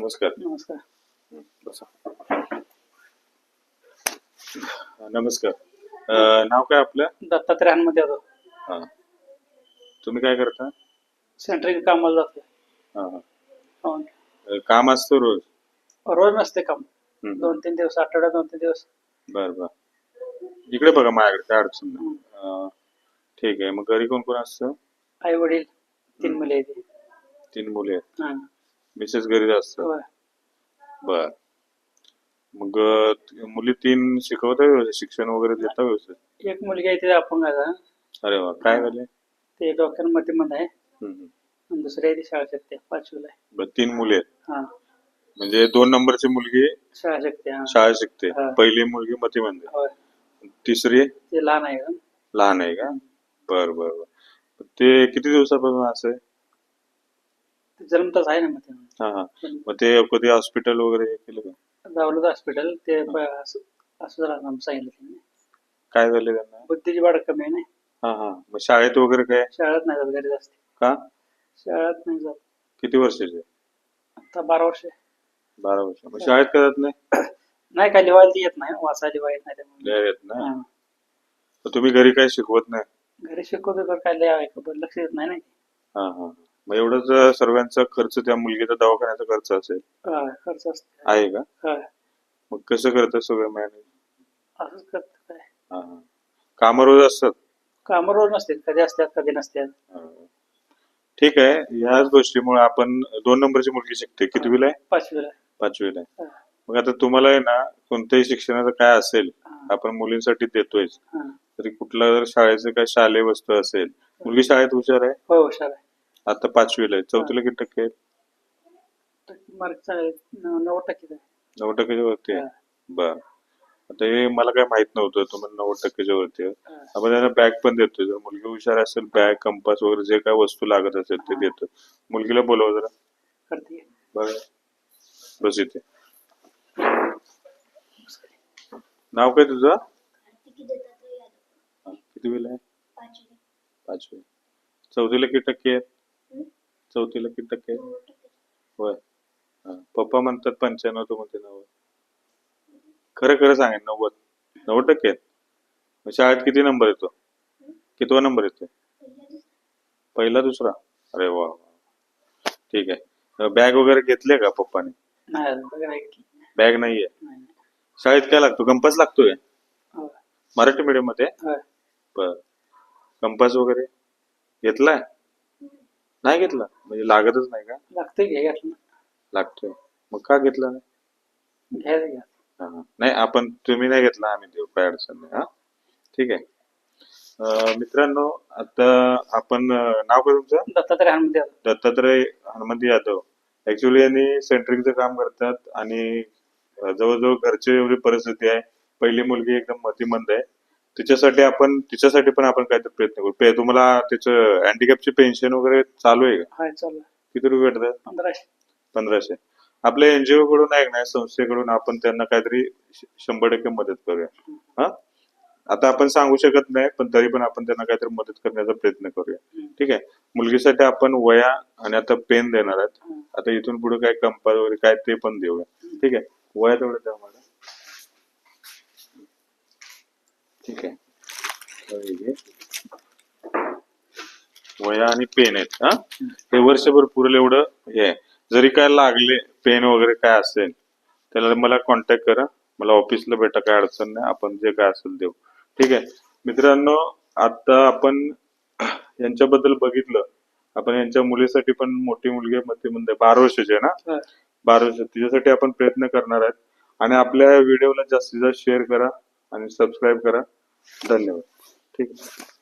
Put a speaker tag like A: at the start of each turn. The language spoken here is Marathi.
A: नमस्कार.
B: नमस्कार.
A: बसा. नमस्कार. नाव काय आपलं?
B: दत्तात्रय हनुमंत यादव.
A: हा. तुम्ही काय करता?
B: सेंट्रिंग कामाला जाते.
A: हा हा.
B: हो.
A: काम असतं रोज?
B: रोज नसते काम.
A: हम्म.
B: 2-3 दिवस, आठवड्यात 2-3 दिवस.
A: बर बर. इकडे बघा माझ्याकडे, काय अडचण नाही. ठीक आहे. मग घरी कोण कोण असतं?
B: आई वडील, 3 मुले आहेत.
A: 3 मुले आहेत.
B: हा.
A: मिसेस घरीच असतात?
B: होय.
A: बर. मग मुली 3 शिकवता व्यवस्थित? शिक्षण वगैरे देता व्यवस्थित?
B: एक मुलगी आहे ते अपंग आहे.
A: अरे वा, काय झाले?
B: ते डोक्यामध्ये मध्ये आहे.
A: हम्म.
B: आणि दुसरी आहे ती शाळा शिकते, 5वीला आहे.
A: बर, 3 मुली आहेत.
B: हा.
A: म्हणजे 2 नंबरची मुलगी
B: शाळा शिकते. हा.
A: शाळा शिकते.
B: हा.
A: पहिली मुलगी मतीमंद आहे.
B: होय.
A: तिसरी
B: ते लहान आहे का?
A: लहान आहे का? बर बर बर. ते किती दिवसापासून असं आहे?
B: ते जन्मताच आहे ना मग ते.
A: हा हा. मग ते कधी हॉस्पिटल वगैरे हे केलं का?
B: जावलं हॉस्पिटल ते असं जरा सांगितलं त्यांनी.
A: काय झालं त्यांना?
B: बुद्धीची वाढ कमी आहे ना.
A: हा हा. मग शाळेत वगैरे काय?
B: शाळेत नाही जात, घरीच असते.
A: का?
B: शाळेत नाही जात.
A: किती वर्षाचे?
B: आता 12 वर्ष.
A: 12 वर्ष. मग शाळेत का जात नाही?
B: नाही, काय लिवायला येत नाही, वाचायला लिवायला येत नाही त्यामुळे.
A: लिहायला येत नाही?
B: हा.
A: मग तुम्ही घरी काय शिकवत नाही?
B: घरी शिकवतो तर काय लिहाय लक्ष देत नाही ना.
A: हा हा. मग एवढंच सर्वांचा खर्च, त्या मुलगीचा दवाखान्याचा खर्च असेल?
B: हा, खर्च असतो.
A: आहे का?
B: हा.
A: मग कसं करतं सगळं मॅनेज?
B: असंच करतो काय.
A: हा हा. कामं रोज असतात?
B: काम रोज नसते, कधी असतात कधी नसतात.
A: हा. ठीक आहे. ह्याच गोष्टीमुळे आपण 2 नंबरची मुलगी शिकते. कितवीला आहे?
B: 5वीला.
A: 5वीला आहे.
B: हा.
A: मग आता तुम्हाला आहे ना, कोणत्याही शिक्षणाचं काय असेल,
B: हा.
A: आपण मुलींसाठी देतोय.
B: हा.
A: तरी कुठला जर शाळेचं काय शालेय वस्तू असेल, मुलगी शाळेत हुशार आहे?
B: हो, हुशार आहे.
A: आता 5वीला आहे. 4थीला किती टक्के आहेत?
B: मार्क 90% आहे.
A: 90%च्या वरती आहे?
B: हा.
A: बर. आता हे मला काय माहित नव्हतं, तुम्हाला 90%च्या वरती आहे.
B: हा.
A: आपण त्यांना बॅग पण देतोय. जर मुलगी हुशार असेल, बॅग, कंपास वगैरे जे काय वस्तू लागत असेल ते देतो. मुलगीला बोलवा जरा.
B: करते.
A: बघा, बस इथे. नाव काय तुझं? कितवीला आहे? 5वी. 4थीला किती टक्के आहेत? 4थीला किती टक्के आहेत? होय. पप्पा म्हणतात 95, तू म्हणते 90. खरं खरं सांगेन, 90% आहेत. मग शाळेत किती नंबर येतो? कितवा नंबर येतो? पहिला, दुसरा? अरे वा. ठीक आहे. बॅग वगैरे घेतले का पप्पाने?
B: नाही,
A: बॅग नाहीये. शाळेत काय लागतो? कंपास लागतोय? मराठी मीडियम मध्ये? बर. कंपास वगैरे घेतलाय? नाही घेतला? म्हणजे लागतच नाही का?
B: लागतंय.
A: लागतोय. मग का घेतला नाही?
B: घ्या.
A: नाही, आपण तुम्ही नाही घेतला, आम्ही देऊ, काय अडचण नाही. हा, ठीक आहे. मित्रांनो, आता आपण, नाव काय तुमचं?
B: दत्तात्रय हनुमंत यादव.
A: दत्तात्रय हनुमंत यादव. ऍक्च्युली यांनी सेंट्रिंगचं काम करतात आणि जवळजवळ घरची एवढी परिस्थिती आहे. पहिली मुलगी एकदम मतिमंद आहे. तिच्यासाठी पण आपण काहीतरी प्रयत्न करू. तुम्हाला त्याचं हँडिकॅपची पेन्शन वगैरे चालू आहे का?
B: हाय, चालू.
A: किती रुपये भेटतात?
B: 1500.
A: 1500. आपल्या एनजीओ कडून आहे ना, संस्थेकडून आपण त्यांना काहीतरी 100% मदत करूया. हा, आता आपण सांगू शकत नाही, पण तरी पण आपण त्यांना काहीतरी मदत करण्याचा प्रयत्न करूया. ठीक आहे. मुलगीसाठी आपण वया आणि आता पेन देणार आहेत. आता इथून पुढे काय कंपास वगैरे काय ते पण देऊया. ठीक आहे. वया तेवढं द्या मला. ठीक आहे. वया आणि पेन आहेत. हा, हे वर्षभर पुरेल एवढं हे आहे. जरी काय लागले, पेन वगैरे काय असेल, त्याला मला कॉन्टॅक्ट करा. मला ऑफिसला भेटा, काय अडचण नाही. आपण जे काय असेल देऊ. ठीक आहे. मित्रांनो, आता आपण यांच्याबद्दल बघितलं. आपण यांच्या मुलीसाठी पण, मोठी मुलगी मतिमंद 12 वर्षाची आहे ना? 12 वर्ष. तिच्यासाठी आपण प्रयत्न करणार आहेत. आणि आपल्या व्हिडिओला जास्तीत जास्त शेअर करा आणि सबस्क्राईब करा. धन्यवाद. ठीक आहे.